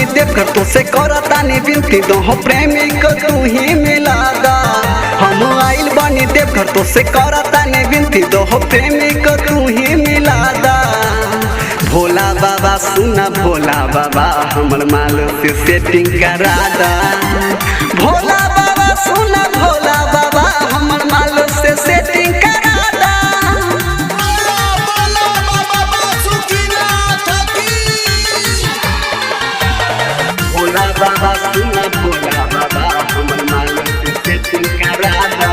बनी देवघर तो से करतानी विनती दोहो प्रेमी को तू ही मिला दा। हम आइल बनी देवघर तो से करतानी विनती दोहो प्रेमी को तू ही मिला दा। भोला बाबा सुना भोला बाबा हमर माल से सेटिंग करा दा। भोला बाबा सुना भोला बाबा हमर माल से सेटिंग करा दा। भोला बाबा सुना भोला बाबा हमर माल से सेटिंग करा दा।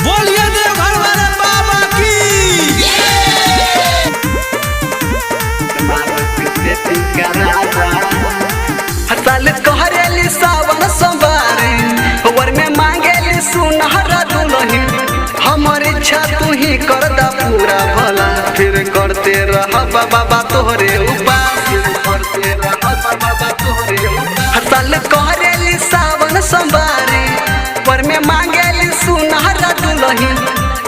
बोलिए देवघर वाले बाबा की। हर साल कहरेली सावन सोमवारी वर में मांगेली सुनहरा दुल्हन। हमर इच्छा तू ही कर दा पूरा भला फिर करते रह बाबा तोहरे उपास। हर साल कहरेली सावन सोमवारी वर में मांगेली सुनहरा दुल्हन।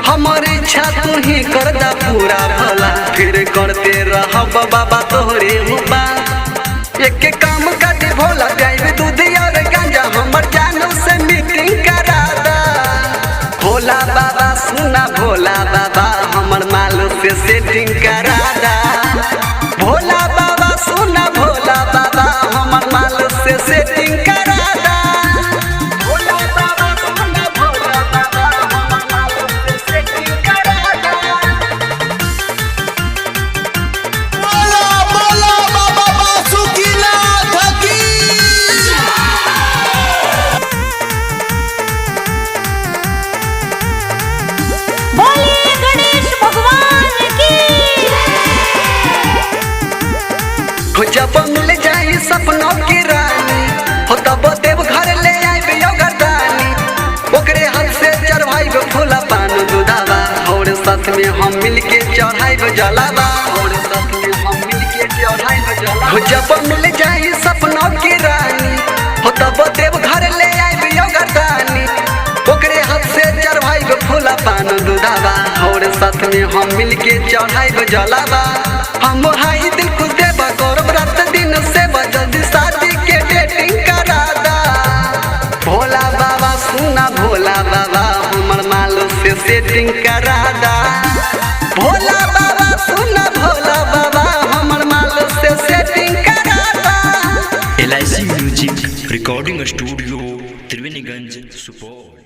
हमर इच्छा तू ही कर दा पूरा भला फिर करते रह बाबा तोहरे उपास। एक काम कर भोला जाइब दूध और गांजा हमर जानू से मीटिंग करा दा। भोला बाबा सुना भोला बाबा हमर माल से सेटिंग करा दा। भोला बाबा सुना भोला बाबा हमर माल से सेटिंग करा दा। भोला बाबा सुना भोला बाबा हमर माल से सेटिंग करा दा। बोला बोला बाबा बासुकीनाथ की। बोलिए गणेश भगवान की। हो जब मिल जाई सपनों की रानी हो तब देव घर ले आइब योगदानी। ओकरे हाथ से चढ़ाइब फूला पान दूधावा और साथ में हम मिल के चढ़ाइब जलावा। और साथ में हम मिल के चढ़ाइब जलावा। हो जब मिल जाई सपनों की रानी हो तब देव घर ले आइब योगदानी। ओकरे हाथ से चढ़ाइब फूला पान दूधावा और साथ में हम मिल के चढ़ाइब जलावा। हम हाई दिल खुश देवा गौरव रात दिन से जल्दी शादी के डेटिंग करा दा। भोला बाबा सुना भोला बाबा हमर माल से सेटिंग करा दा। भोला बाबा सुना भोला बाबा हमर माल से सेटिंग करा दा। LIC music recording studio Triveniganj Supaul.